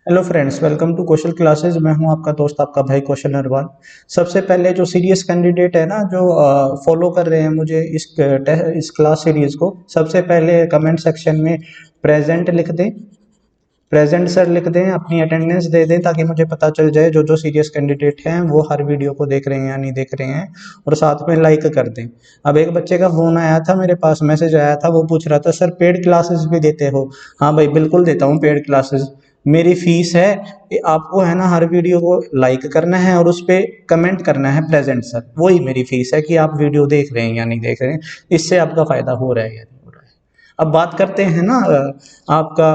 Hello friends, welcome to Kaushal classes. मैं हूं आपका दोस्त, आपका भाई कौशल नरवाल। सबसे पहले जो सीरियस कैंडिडेट है ना, जो फॉलो कर रहे हैं मुझे इस क्लास सीरीज को, सबसे पहले कमेंट सेक्शन में प्रेजेंट लिख दें। प्रेजेंट सर लिख दें, अपनी अटेंडेंस दे दें, ताकि मुझे पता चल जाए जो जो सीरियस कैंडिडेट हैं वो हर वीडियो को देख रहे हैं या नहीं देख रहे हैं। और साथ में लाइक कर दें। अब एक बच्चे का फोन आया था, मेरे पास मैसेज आया था, वो पूछ रहा था सर पेड क्लासेस भी देते हो? हाँ भाई, बिल्कुल देता हूँ पेड क्लासेस। मेरी फीस है कि आपको है ना हर वीडियो को लाइक करना है और उस पर कमेंट करना है प्रेजेंट सर। वही मेरी फीस है कि आप वीडियो देख रहे हैं या नहीं देख रहे हैं, इससे आपका फायदा हो रहा है या नहीं हो रहा है। अब बात करते हैं ना आपका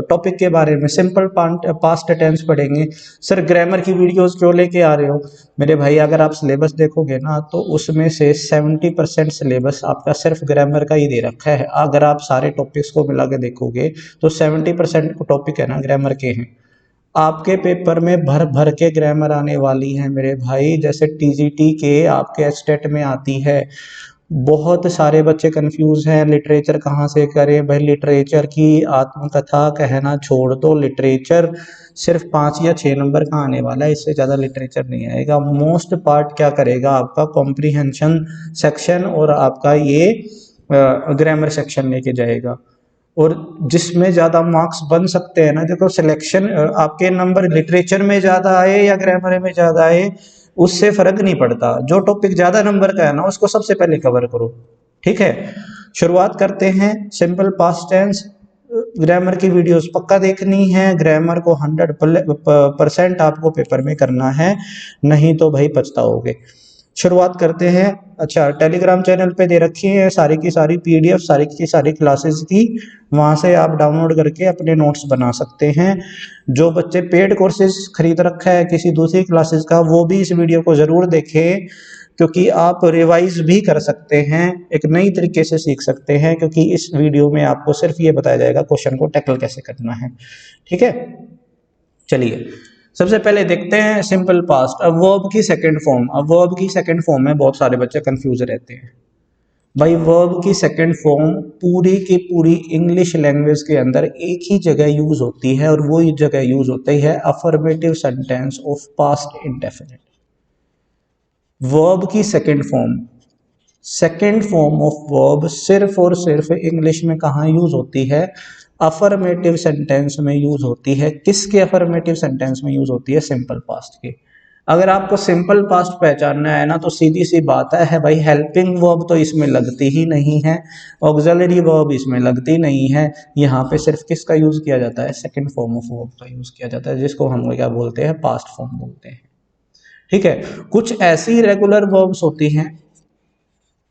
टॉपिक के बारे में। सिंपल पास्ट टेंस पढ़ेंगे। सर ग्रामर की वीडियोस क्यों लेके आ रहे हो? मेरे भाई, अगर आप सिलेबस देखोगे ना तो उसमें से 70% सिलेबस आपका सिर्फ ग्रामर का ही दे रखा है। अगर आप सारे टॉपिक्स को मिला के देखोगे तो 70% टॉपिक है ना ग्रामर के हैं। आपके पेपर में भर भर के ग्रामर आने वाली है मेरे भाई। जैसे टीजीटी के आपके स्टेट में आती है। बहुत सारे बच्चे कंफ्यूज हैं, लिटरेचर कहाँ से करें भाई। लिटरेचर की आत्मकथा कहना छोड़ दो, लिटरेचर सिर्फ 5 या 6 नंबर का आने वाला है, इससे ज़्यादा लिटरेचर नहीं आएगा। मोस्ट पार्ट क्या करेगा आपका, कॉम्प्रीहेंशन सेक्शन और आपका ये ग्रामर सेक्शन लेके जाएगा। और जिसमें ज़्यादा मार्क्स बन सकते हैं ना, देखो सिलेक्शन आपके नंबर लिटरेचर में ज़्यादा आए या ग्रामर में ज़्यादा आए उससे फर्क नहीं पड़ता। जो टॉपिक ज़्यादा नंबर का है ना उसको सबसे पहले कवर करो। ठीक है, शुरुआत करते हैं। सिंपल पास्ट टेंस, ग्रामर की वीडियोस पक्का देखनी है। ग्रामर को 100% आपको पेपर में करना है, नहीं तो भाई पछताओगे। शुरुआत करते हैं। अच्छा, टेलीग्राम चैनल पे दे रखी है सारी की सारी पीडीएफ, सारी की सारी क्लासेस की। वहाँ से आप डाउनलोड करके अपने नोट्स बना सकते हैं। जो बच्चे पेड कोर्सेज खरीद रखा है किसी दूसरी क्लासेस का, वो भी इस वीडियो को ज़रूर देखें, क्योंकि आप रिवाइज भी कर सकते हैं, एक नई तरीके से सीख सकते हैं। क्योंकि इस वीडियो में आपको सिर्फ ये बताया जाएगा क्वेश्चन को टैकल कैसे करना है। ठीक है, चलिए सबसे पहले देखते हैं सिंपल पास्ट। अब वर्ब की सेकंड फॉर्म, अब वर्ब की सेकंड फॉर्म में बहुत सारे बच्चे कंफ्यूज रहते हैं भाई। वर्ब की सेकंड फॉर्म पूरी की पूरी इंग्लिश लैंग्वेज के अंदर एक ही जगह यूज होती है, और वो जगह यूज होती है affirmative sentence of past indefinite. Verb की सेकंड फॉर्म ऑफ वर्ब सिर्फ और सिर्फ इंग्लिश में कहाँ यूज होती है? अफर्मेटिव सेंटेंस में यूज होती है। किसके अफर्मेटिव सेंटेंस में यूज होती है? सिंपल पास्ट के। अगर आपको सिंपल पास्ट पहचानना है ना, तो सीधी सी बात है भाई, हेल्पिंग वर्ब तो इसमें लगती ही नहीं है, ऑक्सिलरी वर्ब इसमें लगती नहीं है। यहाँ पे सिर्फ किसका यूज किया जाता है? सेकंड फॉर्म ऑफ वर्ब का यूज किया जाता है, जिसको हम क्या बोलते हैं? पास्ट फॉर्म बोलते हैं। ठीक है, कुछ ऐसी रेगुलर वर्ब्स होती हैं,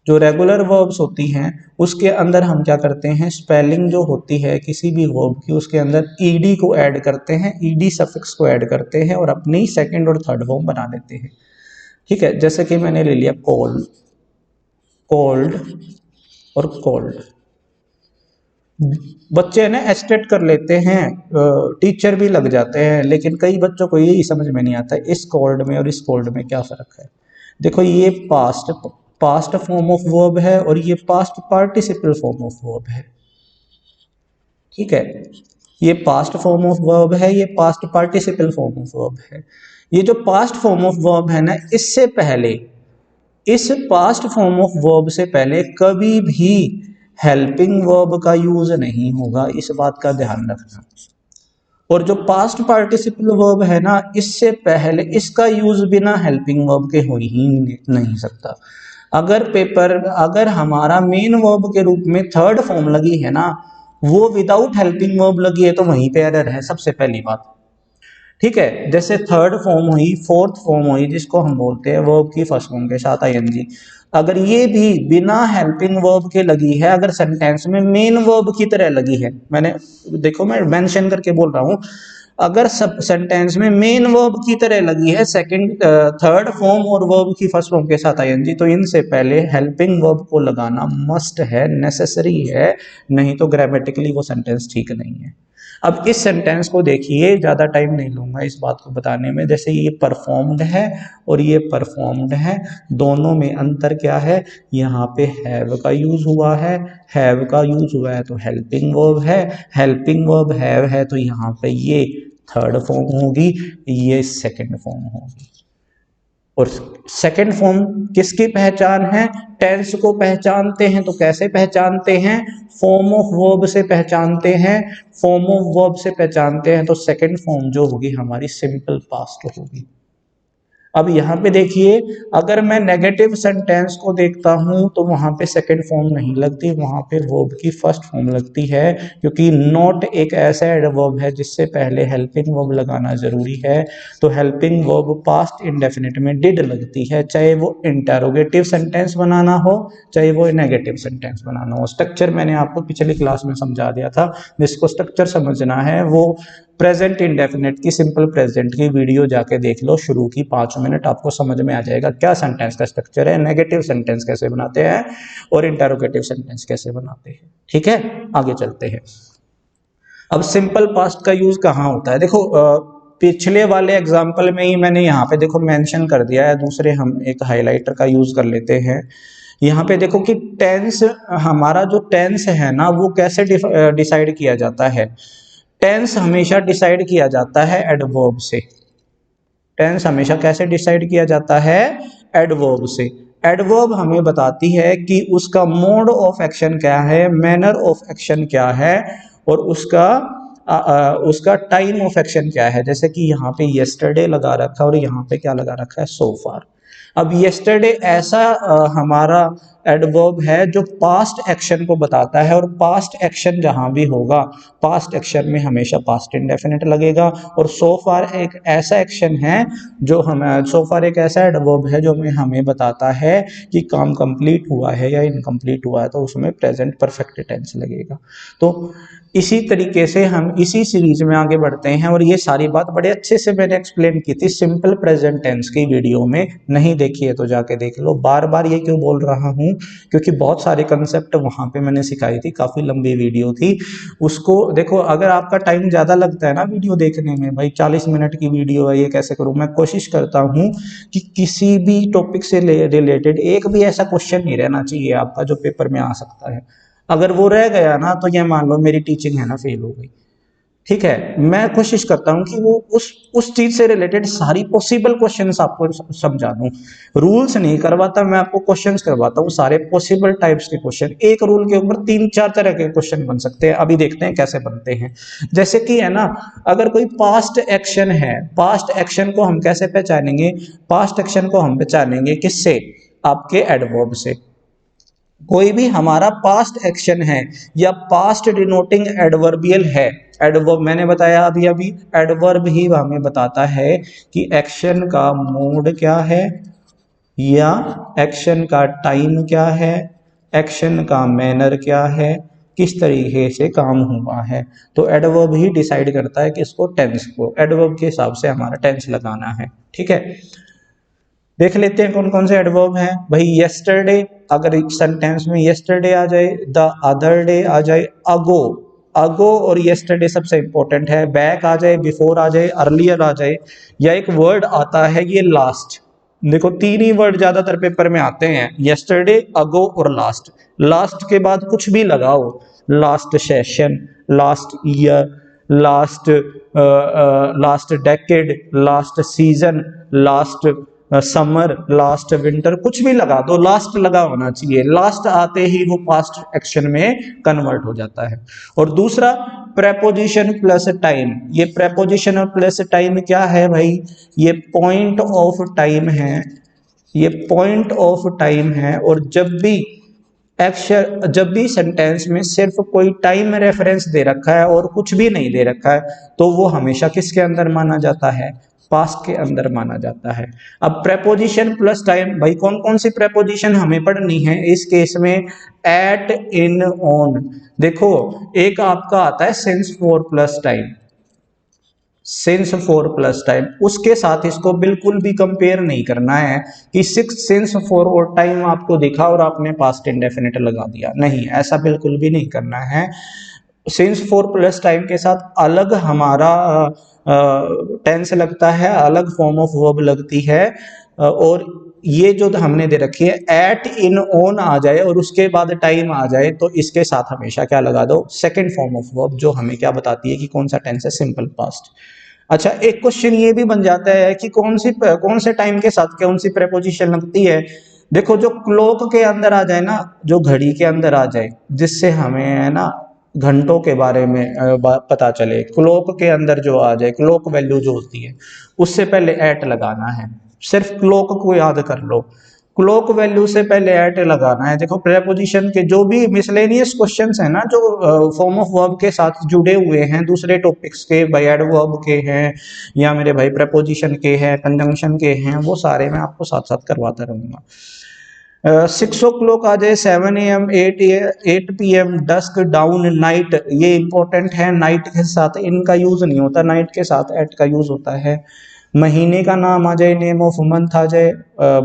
जो रेगुलर वर्ब्स होती हैं उसके अंदर हम क्या करते हैं, स्पेलिंग जो होती है किसी भी वर्ब की, उसके अंदर ईडी को ऐड करते हैं, ईडी सफिक्स को ऐड करते हैं और अपनी सेकंड और थर्ड फॉर्म बना लेते हैं। ठीक है, जैसे कि मैंने ले लिया कोल्ड, कोल्ड और कोल्ड। बच्चे ना एस्टेट कर लेते हैं, टीचर भी लग जाते हैं, लेकिन कई बच्चों को यही समझ में नहीं आता इस कोल्ड में और इस कोल्ड में क्या फर्क है। देखो, ये पास्ट फॉर्म ऑफ वर्ब है और ये past participle form of verb है। ठीक है, ये पास्ट फॉर्म ऑफ वर्ब है, ये past participle form of verb है। ये जो पास्ट फॉर्म ऑफ वर्ब है ना, इससे पहले, इस पास्ट फॉर्म ऑफ वर्ब से पहले कभी भी हेल्पिंग वर्ब का यूज नहीं होगा, इस बात का ध्यान रखना। और जो पास्ट पार्टिसिपल वर्ब है ना, इससे पहले इसका यूज बिना हेल्पिंग वर्ब के हो ही नहीं सकता। अगर हमारा मेन वर्ब के रूप में थर्ड फॉर्म लगी है ना, वो विदाउट हेल्पिंग वर्ब लगी है, तो वहीं पे एरर है, सबसे पहली बात। ठीक है, जैसे थर्ड फॉर्म हुई, फोर्थ फॉर्म हुई, जिसको हम बोलते हैं वर्ब की फर्स्ट फॉर्म के साथ आईएनजी, अगर ये भी बिना हेल्पिंग वर्ब के लगी है, अगर सेंटेंस में मेन वर्ब की तरह लगी है, मैंने देखो मैं मेंशन करके बोल रहा हूं, अगर सब सेंटेंस में मेन वर्ब की तरह लगी है सेकंड थर्ड फॉर्म और वर्ब की फर्स्ट फॉर्म के साथ आईएनजी, तो इनसे पहले हेल्पिंग वर्ब को लगाना मस्ट है, नेसेसरी है, नहीं तो ग्रामेटिकली वो सेंटेंस ठीक नहीं है। अब इस सेंटेंस को देखिए, ज़्यादा टाइम नहीं लूँगा इस बात को बताने में। जैसे ये परफॉर्म्ड है और ये परफॉर्म्ड है, दोनों में अंतर क्या है? यहाँ पे हैव का यूज हुआ है, हैव का यूज हुआ है तो हेल्पिंग वर्ब है, हेल्पिंग वर्ब हैव है तो यहाँ पे ये थर्ड फॉर्म होगी, ये सेकंड फॉर्म होगी। और सेकंड फॉर्म किसकी पहचान है? टेंस को पहचानते हैं तो कैसे पहचानते हैं? फॉर्म ऑफ वर्ब से पहचानते हैं। फॉर्म ऑफ वर्ब से पहचानते हैं तो सेकंड फॉर्म जो होगी हमारी सिंपल पास्ट होगी। अब यहाँ पे देखिए, अगर मैं नेगेटिव सेंटेंस को देखता हूं तो वहां पे सेकंड फॉर्म नहीं लगती, वहां पे वर्ब की फर्स्ट फॉर्म लगती है, क्योंकि नॉट एक ऐसा एडवर्ब है जिससे पहले हेल्पिंग वर्ब लगाना जरूरी है। तो हेल्पिंग वर्ब पास्ट इंडेफिनिट में डिड लगती है, चाहे वो इंटरोगेटिव सेंटेंस बनाना हो, चाहे वो नेगेटिव सेंटेंस बनाना हो। स्ट्रक्चर मैंने आपको पिछली क्लास में समझा दिया था, जिसको स्ट्रक्चर समझना है वो प्रेजेंट इंडेफिनिट की सिंपल प्रेजेंट की वीडियो जाके देख लो, शुरू की 5 मिनट, आपको समझ में आ जाएगा क्या सेंटेंस का स्ट्रक्चर है, नेगेटिव सेंटेंस कैसे बनाते हैं और इंटरोगेटिव सेंटेंस कैसे बनाते हैं। ठीक है, आगे चलते हैं। अब सिंपल पास्ट का यूज कहाँ होता है? देखो पिछले वाले एग्जाम्पल में ही मैंने यहाँ पे देखो मेंशन कर दिया है, दूसरे हम एक हाइलाइटर का यूज कर लेते हैं। यहाँ पे देखो कि टेंस, हमारा जो टेंस है ना वो कैसे डिसाइड किया जाता है? टेंस हमेशा डिसाइड किया जाता है एडवर्ब से। टेंस हमेशा कैसे डिसाइड किया जाता है? एडवर्ब से। एडवर्ब हमें बताती है कि उसका मोड ऑफ एक्शन क्या है, मैनर ऑफ एक्शन क्या है, और उसका टाइम ऑफ एक्शन क्या है। जैसे कि यहाँ पे यस्टरडे लगा रखा है और यहाँ पे क्या लगा रखा है? सो फार। अब यस्टरडे ऐसा हमारा एडवर्ब है जो पास्ट एक्शन को बताता है, और पास्ट एक्शन जहां भी होगा पास्ट एक्शन में हमेशा पास्ट इंडेफिनिट लगेगा। और सो फार एक ऐसा एक्शन है जो हमें, सो फार एक ऐसा एडवर्ब है जो हमें बताता है कि काम कंप्लीट हुआ है या इनकम्प्लीट हुआ है, तो उसमें प्रेजेंट परफेक्ट टेंस लगेगा। तो इसी तरीके से हम इसी सीरीज में आगे बढ़ते हैं, और ये सारी बात बड़े अच्छे से मैंने एक्सप्लेन की थी सिंपल प्रेजेंट टेंस की वीडियो में, नहीं देखी है तो जाके देख लो। बार बार ये क्यों बोल रहा हूँ? क्योंकि बहुत सारे कंसेप्ट वहां पे मैंने सिखाई थी, काफी लंबी वीडियो थी। उसको देखो, अगर आपका टाइम ज्यादा लगता है ना वीडियो देखने में, भाई 40 मिनट की वीडियो है, ये कैसे करूं? मैं कोशिश करता हूँ कि किसी भी टॉपिक से रिलेटेड एक भी ऐसा क्वेश्चन नहीं रहना चाहिए आपका जो पेपर में आ सकता है। अगर वो रह गया ना तो ये मान लो मेरी टीचिंग है ना फेल हो गई। ठीक है, मैं कोशिश करता हूं कि वो उस चीज से रिलेटेड सारी पॉसिबल क्वेश्चंस आपको समझा दूं। रूल्स नहीं करवाता मैं आपको, क्वेश्चंस करवाता हूं, सारे पॉसिबल टाइप्स के क्वेश्चन। एक रूल के ऊपर 3-4 तरह के क्वेश्चन बन सकते हैं। अभी देखते हैं कैसे बनते हैं। जैसे कि है ना, अगर कोई पास्ट एक्शन है, पास्ट एक्शन को हम कैसे पहचानेंगे? पास्ट एक्शन को हम पहचानेंगे किससे? आपके एडवर्ब से। कोई भी हमारा पास्ट एक्शन है या पास्ट डिनोटिंग एडवर्बियल है, एडवर्ब मैंने बताया अभी अभी, एडवर्ब ही हमें बताता है कि एक्शन का मोड क्या है या एक्शन का टाइम क्या है, एक्शन का मैनर क्या है, किस तरीके से काम हुआ है। तो एडवर्ब ही डिसाइड करता है कि इसको टेंस को एडवर्ब के हिसाब से हमारा टेंस लगाना है। ठीक है, देख लेते हैं कौन कौन से एडवर्ब हैं। भाई यस्टरडे, अगर सेंटेंस में यस्टरडे आ जाए, द अदर डे आ जाए, अगो, अगो और यस्टरडे सबसे इंपॉर्टेंट है, बैक आ जाए, बिफोर आ जाए, अर्लियर आ जाए, या एक वर्ड आता है ये लास्ट। देखो 3 ही वर्ड ज्यादातर पेपर में आते हैं, यस्टरडे, अगो और लास्ट। लास्ट के बाद कुछ भी लगाओ, last session, last year, last last decade, last season, last summer, last winter, कुछ भी लगा दो, लास्ट लगा होना चाहिए। लास्ट आते ही वो पास्ट एक्शन में कन्वर्ट हो जाता है। और दूसरा प्रेपोजिशन प्लस टाइम। ये प्रेपोजिशन और प्लस टाइम क्या है भाई? ये पॉइंट ऑफ टाइम है, ये पॉइंट ऑफ टाइम है। और जब भी सेंटेंस में सिर्फ कोई टाइम रेफरेंस दे रखा है और कुछ भी नहीं दे रखा है, तो वो हमेशा किसके अंदर माना जाता है? पास्ट के अंदर माना जाता है। अब प्रेपोजिशन प्लस टाइम, भाई कौन कौन सी प्रेपोजिशन हमें पढ़नी है इस केस में? At, in, on. देखो एक आपका आता है since for plus time, since for plus time, उसके साथ इसको बिल्कुल भी कंपेयर नहीं करना है कि सिंस फॉर और टाइम आपको दिखा और आपने पास्ट इंडेफिनिट लगा दिया, नहीं, ऐसा बिल्कुल भी नहीं करना है। सिंस फॉर प्लस टाइम के साथ अलग हमारा टेंस लगता है, अलग फॉर्म ऑफ वर्ब लगती है। और ये जो हमने दे रखी है एट, इन, ऑन आ जाए और उसके बाद टाइम आ जाए, तो इसके साथ हमेशा क्या लगा दो? सेकंड फॉर्म ऑफ वर्ब, जो हमें क्या बताती है कि कौन सा टेंस है? Simple past. अच्छा, एक क्वेश्चन ये भी बन जाता है कि कौन से टाइम के साथ कौन सी प्रेपोजिशन लगती है। देखो, जो क्लॉक के अंदर आ जाए ना, जो घड़ी के अंदर आ जाए, जिससे हमें है ना घंटों के बारे में पता चले, क्लॉक के अंदर जो आ जाए, क्लॉक वैल्यू जो होती है, उससे पहले एट लगाना है। सिर्फ क्लॉक को याद कर लो, क्लॉक वैल्यू से पहले एट लगाना है। देखो, प्रेपोजिशन के जो भी मिसलेनियस क्वेश्चंस हैं ना, जो फॉर्म ऑफ वर्ब के साथ जुड़े हुए हैं, दूसरे टॉपिक्स के, भाई एडवर्ब के हैं या मेरे भाई प्रेपोजिशन के हैं, कंजंक्शन के हैं, वो सारे मैं आपको साथ साथ करवाता रहूंगा। 6 o'clock आ जाए, 7 AM, 8 PM, dusk, dawn, night, ये इंपॉर्टेंट है। नाइट के साथ इनका यूज नहीं होता, नाइट के साथ एट का यूज होता है। महीने का नाम आ जाए, नेम ऑफ मंथ आ जाए,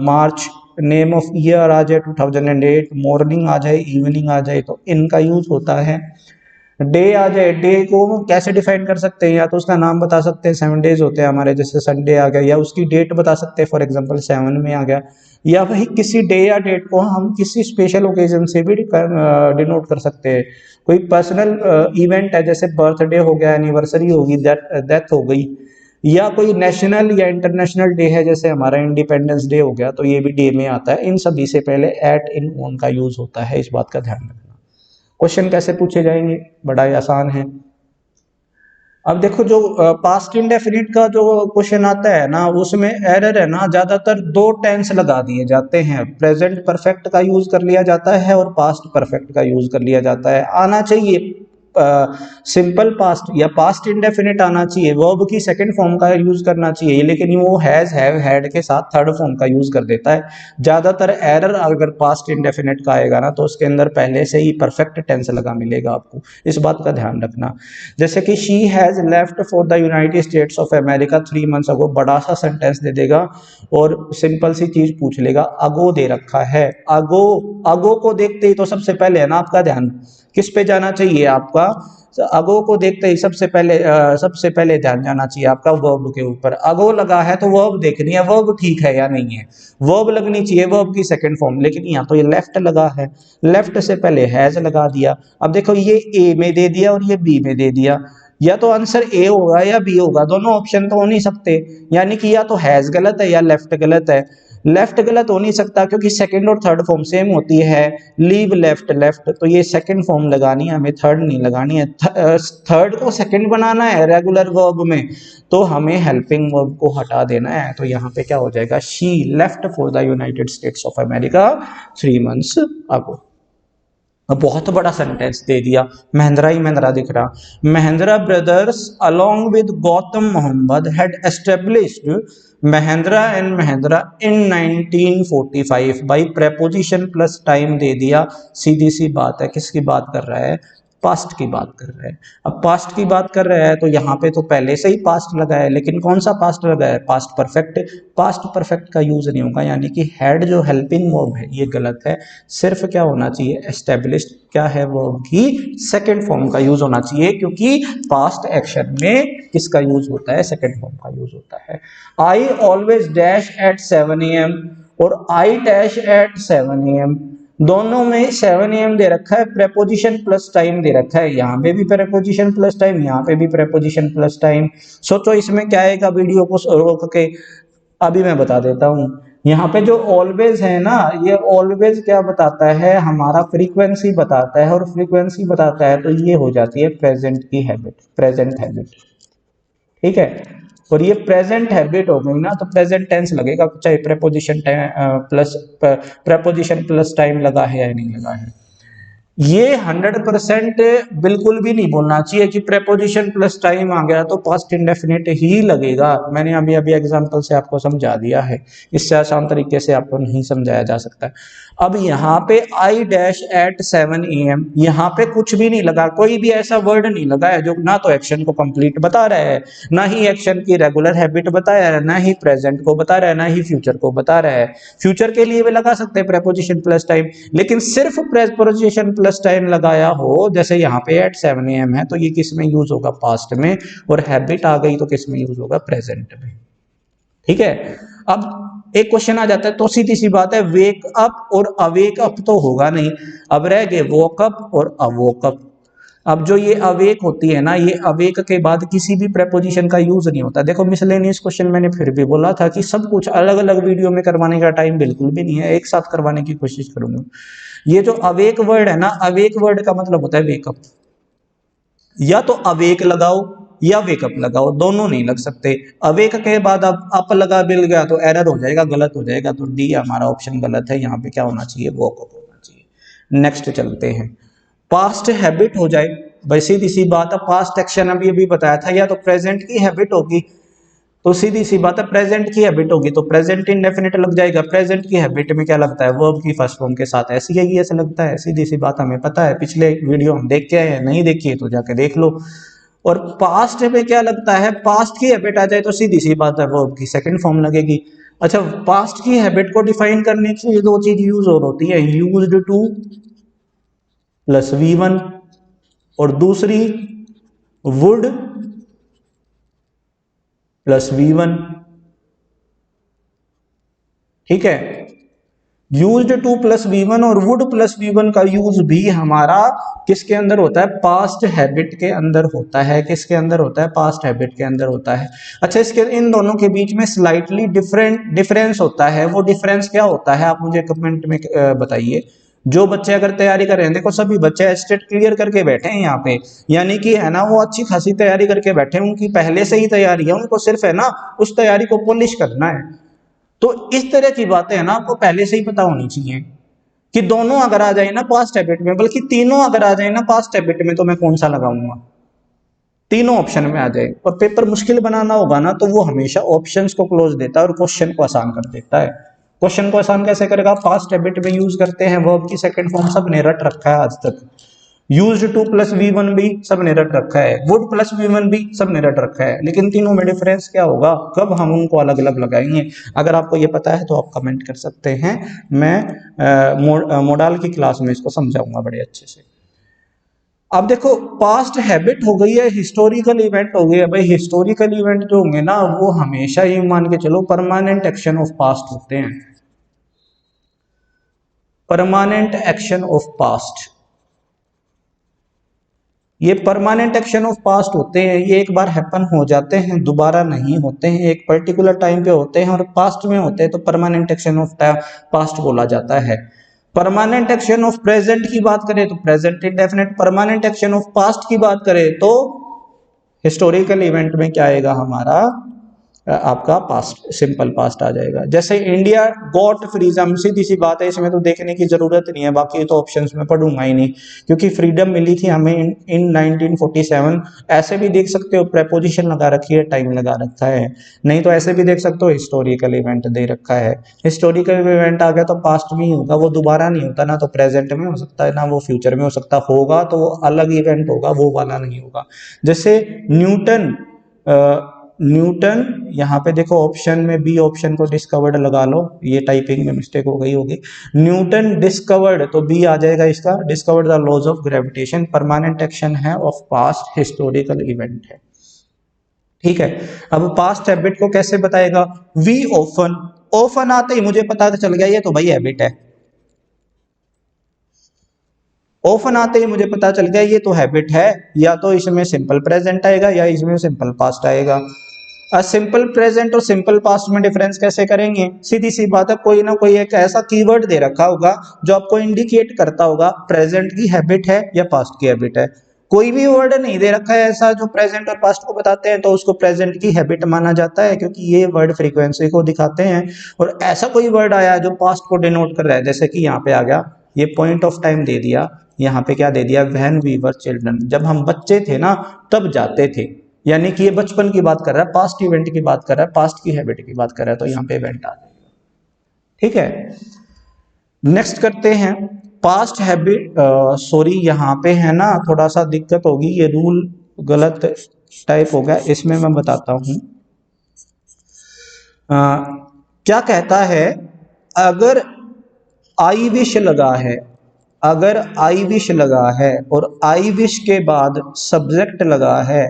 मार्च, नेम ऑफ ईयर आ जाए 2008, मॉर्निंग आ जाए, इवनिंग आ जाए, तो इनका यूज होता है। डे आ जाए, डे को कैसे डिफाइन कर सकते हैं, या तो उसका नाम बता सकते हैं, 7 days होते हैं हमारे, जैसे संडे आ गया, या उसकी डेट बता सकते हैं, फॉर एग्जांपल 7 में आ गया, या वही किसी डे या डेट को हम किसी स्पेशल ओकेजन से भी डिनोट कर सकते हैं। कोई पर्सनल इवेंट है, जैसे बर्थडे हो गया, एनिवर्सरी होगी, डेथ हो गई, या कोई नेशनल या इंटरनेशनल डे है, जैसे हमारा इंडिपेंडेंस डे हो गया, तो ये भी डे में आता है। इन सभी से पहले एट, इन, ऑन का यूज होता है, इस बात का ध्यान रखना। क्वेश्चन कैसे पूछे जाएंगे, बड़ा ही आसान है। अब देखो, जो पास्ट इंडेफिनिट का जो क्वेश्चन आता है ना, उसमें एरर है ना, ज्यादातर दो टेंस लगा दिए जाते हैं। प्रेजेंट परफेक्ट का यूज कर लिया जाता है और पास्ट परफेक्ट का यूज कर लिया जाता है। आना चाहिए सिंपल पास्ट या पास्ट इंडेफिनिट आना चाहिए, वर्ब की सेकंड फॉर्म का यूज करना चाहिए, लेकिन वो हैज, हैव, हैड के साथ थर्ड फॉर्म का यूज कर देता है। ज्यादातर एरर अगर पास्ट इंडेफिनिट का आएगा ना, तो उसके अंदर पहले से ही परफेक्ट टेंस लगा मिलेगा आपको, इस बात का ध्यान रखना। जैसे कि she has left for the United states of America 3 months अगो, बड़ा सा सेंटेंस दे देगा और सिंपल सी चीज पूछ लेगा, अगो दे रखा है। अगो, अगो को देखते ही तो सबसे पहले है ना आपका ध्यान किस पे जाना चाहिए, आपका अगो को देखते ही सबसे पहले ध्यान जाना चाहिए आपका वर्ब के ऊपर। अगो लगा है तो वर्ब देखनी है, वर्ब ठीक है या नहीं है, वर्ब लगनी चाहिए, वर्ब की सेकंड फॉर्म। लेकिन यहाँ तो ये लेफ्ट लगा है, लेफ्ट से पहले हैज लगा दिया। अब देखो, ये ए में दे दिया और ये बी में दे दिया, या तो आंसर ए होगा या बी होगा, दोनों ऑप्शन तो हो नहीं सकते। यानी कि या तो हैज गलत है या लेफ्ट गलत है। लेफ्ट गलत हो नहीं सकता क्योंकि सेकंड और थर्ड फॉर्म सेम होती है, लीव लेफ्ट लेफ्ट, तो ये सेकंड फॉर्म लगानी है हमें, थर्ड नहीं लगानी है। थर्ड को सेकंड बनाना है रेगुलर वर्ब में, तो हमें हेल्पिंग वर्ब को हटा देना है। तो यहाँ पे क्या हो जाएगा, she left for the United states of America 3 months अगो। अब बहुत बड़ा सेंटेंस दे दिया, महिंद्रा ही महिंद्रा दिख रहा, Mahindra brothers along with Gautam Mohammad had established Mahindra and Mahindra in 1945। भाई प्रेपोजिशन प्लस टाइम दे दिया, सीधी सी बात है, किसकी बात कर रहा है, पास्ट की बात कर रहा है। अब पास्ट की बात कर रहा है तो यहाँ पे तो पहले से ही पास्ट लगा है, लेकिन कौन सा पास्ट लगा है, पास्ट परफेक्ट। पास्ट परफेक्ट का यूज नहीं होगा, यानी कि हैड जो हेल्पिंग वर्ब है ये गलत है। सिर्फ क्या होना चाहिए, एस्टेब्लिश्ड क्या है, वर्ब की सेकंड फॉर्म का यूज होना चाहिए, क्योंकि पास्ट एक्शन में किसका यूज होता है, सेकंड फॉर्म का यूज होता है। I always dash at 7 AM और आई डैश एट 7 AM, दोनों में 7 AM दे रखा है, प्रेपोजिशन प्लस टाइम दे रखा है, यहाँ पे भी प्रेपोजिशन प्लस टाइम, यहाँ पे भी प्रेपोजिशन प्लस टाइम। सोचो इसमें क्या आएगा, वीडियो को रोक के अभी मैं बता देता हूँ। यहाँ पे जो ऑलवेज है ना, ये ऑलवेज क्या बताता है, हमारा फ्रीक्वेंसी बताता है, और फ्रीक्वेंसी बताता है तो ये हो जाती है प्रेजेंट की हैबिट, प्रेजेंट हैबिट, ठीक है। और ये प्रेजेंट हैबिट हो गई ना, तो प्रेजेंट टेंस लगेगा, चाहे प्रेपोजिशन प्लस टाइम लगा है या नहीं लगा है। ये 100% बिल्कुल भी नहीं बोलना चाहिए कि प्रेपोजिशन प्लस टाइम आ गया तो पास्ट इंडेफिनिट ही लगेगा। मैंने अभी अभी एग्जांपल से आपको समझा दिया है, इससे आसान तरीके से आपको नहीं समझाया जा सकता। अब यहाँ पे आई डैश एट 7 AM, यहाँ पे कुछ भी नहीं लगा, कोई भी ऐसा वर्ड नहीं लगा है जो ना तो एक्शन को कंप्लीट बता रहा है, ना ही एक्शन की रेगुलर हैबिट बताया है, ना ही प्रेजेंट को बता रहा है, ना ही फ्यूचर को बता रहा है। फ्यूचर के लिए भी लगा सकते हैं प्रेपोजिशन प्लस टाइम, लेकिन सिर्फ प्रेपोजिशन प्लस टाइम लगाया हो, जैसे यहाँ पे एट 7 AM है, तो ये किस में यूज होगा, पास्ट में, और हैबिट आ गई तो किस में यूज होगा, प्रेजेंट में, ठीक है। अब एक क्वेश्चन आ जाता है, तो सीधी सी बात है, वेक अप और अवेक अप तो होगा नहीं, अब रह गए वोक अप और अवोक अप। अब जो ये अवेक होती है ना, ये अवेक के बाद किसी भी प्रेपोजिशन का यूज नहीं होता। देखो मिसलेनियस क्वेश्चन मैंने फिर भी बोला था कि सब कुछ अलग अलग वीडियो में करवाने का टाइम बिल्कुल भी नहीं है, एक साथ करवाने की कोशिश करूंगा। ये जो अवेक वर्ड है ना, अवेक वर्ड का मतलब होता है वेकअप। या तो अवेक लगाओ या वेकअप लगाओ, दोनों नहीं लग सकते। अवेक के बाद अब अप लगा मिल गया तो एरर हो जाएगा, गलत हो जाएगा। तो डी हमारा ऑप्शन गलत है, यहाँ पे क्या होना चाहिए, वॉकअप होना चाहिए। नेक्स्ट चलते हैं। पास्ट हैबिट हो जाए, भाई सीधी सी बात है, पास्ट एक्शन अभी अभी बताया था, या तो प्रेजेंट की हैबिट होगी, तो सीधी सी बात है प्रेजेंट की हैबिट होगी तो प्रेजेंट इंडेफिनिट लग जाएगा। प्रेजेंट की हैबिट में क्या लगता है, वर्ब की फर्स्ट फॉर्म के साथ ऐसी है, ऐसा लगता है। सीधी सी बात हमें पता है, पिछले वीडियो हम देख के आए हैं, नहीं देखिए तो जाके देख लो। और पास्ट में क्या लगता है, पास्ट की हैबिट आ जाए तो सीधी सी बात है वर्ब की सेकंड फॉर्म लगेगी। अच्छा, पास्ट की हैबिट को डिफाइन करने के लिए दो चीज यूज और होती है, यूज्ड टू प्लस V1 और दूसरी वुड प्लस V1। ठीक है, यूज्ड टू प्लस V1 और वुड प्लस V1 का यूज भी हमारा किसके अंदर होता है, पास्ट हैबिट के अंदर होता है। किसके अंदर होता है, पास्ट हैबिट के अंदर होता है। अच्छा, इसके इन दोनों के बीच में स्लाइटली डिफरेंस होता है। वो डिफरेंस क्या होता है, आप मुझे कमेंट में बताइए। जो बच्चे अगर तैयारी कर रहे हैं, देखो सभी बच्चे एस्टेट क्लियर करके बैठे हैं यहाँ पे, यानी कि है ना वो अच्छी खासी तैयारी करके बैठे हैं, उनकी पहले से ही तैयारी है, उनको सिर्फ है ना उस तैयारी को पॉलिश करना है। तो इस तरह की बातें है ना आपको पहले से ही पता होनी चाहिए कि दोनों अगर आ जाए ना पास्ट हैबिट में, बल्कि तीनों अगर आ जाए ना पास्ट हैबिट में, तो मैं कौन सा लगाऊंगा, तीनों ऑप्शन में आ जाए। और पेपर मुश्किल बनाना होगा ना, तो वो हमेशा ऑप्शंस को क्लोज देता है और क्वेश्चन को आसान कर देता है। क्वेश्चन को आसान कैसे करेगा, पास्ट हैबिट में यूज करते हैं, वर्ब की सेकंड फॉर्म सब ने रट रखा है आज तक। यूज्ड टू प्लस V1 भी सब ने रट रखा है, वुड प्लस V1 भी सब ने रट रखा है, लेकिन तीनों में डिफरेंस क्या होगा, कब हम उनको अलग अलग लगाएंगे। अगर आपको ये पता है तो आप कमेंट कर सकते हैं, मैं मोडाल की क्लास में इसको समझाऊंगा बड़े अच्छे से। अब देखो, पास्ट हैबिट हो गई है, हिस्टोरिकल इवेंट हो गया। भाई हिस्टोरिकल इवेंट जो होंगे ना, वो हमेशा ही मान के चलो परमानेंट एक्शन ऑफ पास्ट होते हैं। परमानेंट एक्शन ऑफ पास्ट, ये परमानेंट एक्शन ऑफ पास्ट होते हैं, ये एक बार हैपन हो जाते हैं, दोबारा नहीं होते हैं, एक पर्टिकुलर टाइम पे होते हैं और पास्ट में होते हैं, तो परमानेंट एक्शन ऑफ पास्ट बोला जाता है। परमानेंट एक्शन ऑफ प्रेजेंट की बात करें तो present indefinite, permanent action of past की बात करें तो हिस्टोरिकल इवेंट में क्या आएगा हमारा, आपका पास्ट, सिंपल पास्ट आ जाएगा। जैसे इंडिया गॉट फ्रीडम, सीधी सी बात है, इसमें तो देखने की जरूरत नहीं है, बाकी तो ऑप्शंस में पढ़ूंगा ही नहीं, क्योंकि फ्रीडम मिली थी हमें इन 1947। ऐसे भी देख सकते हो, प्रेपोजिशन लगा रखी है, टाइम लगा रखा है, नहीं तो ऐसे भी देख सकते हो हिस्टोरिकल इवेंट दे रखा है। हिस्टोरिकल इवेंट आ गया तो पास्ट में ही होगा, वो दोबारा नहीं होता, ना तो प्रेजेंट में हो सकता है ना वो फ्यूचर में हो सकता, होगा तो वो अलग इवेंट होगा, वो वाला नहीं होगा। जैसे न्यूटन, न्यूटन, यहाँ पे देखो ऑप्शन में बी ऑप्शन को डिस्कवर्ड लगा लो, ये टाइपिंग में मिस्टेक हो गई होगी। न्यूटन डिस्कवर्ड, तो बी आ जाएगा इसका, discovered the laws of gravitation, permanent action है ऑफ पास्ट, हिस्टोरिकल इवेंट है। ठीक है, अब पास्ट हैबिट को कैसे बताएगा, वी ऑफन, ऑफन आते ही मुझे पता चल गया ये तो भाई हैबिट है। ऑफन आते ही मुझे पता चल गया ये तो हैबिट है, या तो इसमें सिंपल प्रेजेंट आएगा या इसमें सिंपल पास्ट आएगा। सिंपल प्रेजेंट और सिंपल पास्ट में डिफरेंस कैसे करेंगे, सीधी सी बात है, कोई ना कोई एक ऐसा कीवर्ड दे रखा होगा जो आपको इंडिकेट करता होगा प्रेजेंट की हैबिट है या पास्ट की हैबिट है। कोई भी वर्ड नहीं दे रखा है ऐसा जो प्रेजेंट और पास्ट को बताते हैं, तो उसको प्रेजेंट की हैबिट माना जाता है, क्योंकि ये वर्ड फ्रीक्वेंसी को दिखाते हैं। और ऐसा कोई वर्ड आया जो पास्ट को डिनोट कर रहा है, जैसे कि यहाँ पे आ गया, ये पॉइंट ऑफ टाइम दे दिया, यहाँ पे क्या दे दिया, व्हेन वी वर चिल्ड्रन, जब हम बच्चे थे ना तब जाते थे, यानी कि ये बचपन की बात कर रहा है, पास्ट इवेंट की बात कर रहा है, पास्ट की हैबिट की बात कर रहा है, तो यहाँ पे इवेंट आ जाएगा। ठीक है, नेक्स्ट करते हैं पास्ट हैबिट, सॉरी यहाँ पे है ना थोड़ा सा दिक्कत होगी, ये रूल गलत टाइप हो गया, इसमें मैं बताता हूँ। क्या कहता है, अगर आई विश लगा है, अगर आई विश लगा है और आई विश के बाद सब्जेक्ट लगा है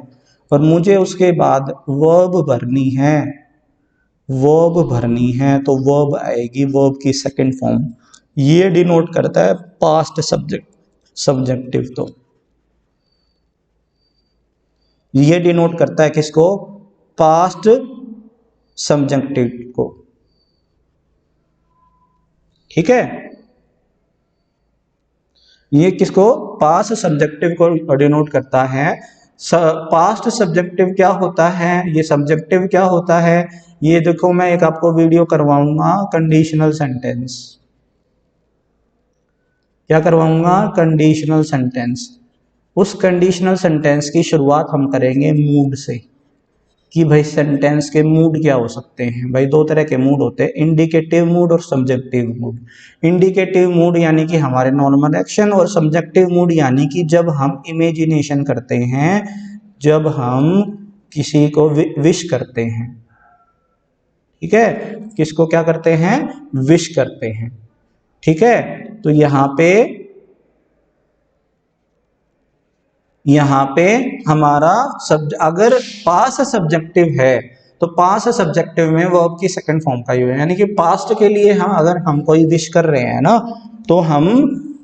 और मुझे उसके बाद वर्ब भरनी है, वर्ब भरनी है, तो वर्ब आएगी, वर्ब की सेकंड फॉर्म, ये डिनोट करता है पास्ट सब्जेक्ट, सब्जेक्टिव। तो ये डिनोट करता है किसको? पास्ट सब्जेक्टिव को। ठीक है, ये किसको? पास्ट सब्जेक्टिव को डिनोट करता है। पास्ट सब्जेक्टिव क्या होता है? ये सब्जेक्टिव क्या होता है? ये देखो, मैं एक आपको वीडियो करवाऊंगा कंडीशनल सेंटेंस। क्या करवाऊंगा? Conditional sentence. उस कंडीशनल सेंटेंस की शुरुआत हम करेंगे मूड से, कि भाई सेंटेंस के मूड क्या हो सकते हैं। भाई दो तरह के मूड होते हैं, इंडिकेटिव मूड और सब्जेक्टिव मूड। इंडिकेटिव मूड यानी कि हमारे नॉर्मल एक्शन, और सब्जेक्टिव मूड यानी कि जब हम इमेजिनेशन करते हैं, जब हम किसी को विश करते हैं। ठीक है, किसको क्या करते हैं? विश करते हैं। ठीक है, तो यहाँ पे हमारा अगर पास सब्जेक्टिव है तो पास सब्जेक्टिव में वर्ब की सेकंड फॉर्म का यूज है, यानी कि पास्ट के लिए हम अगर हम कोई विश कर रहे हैं ना, तो हम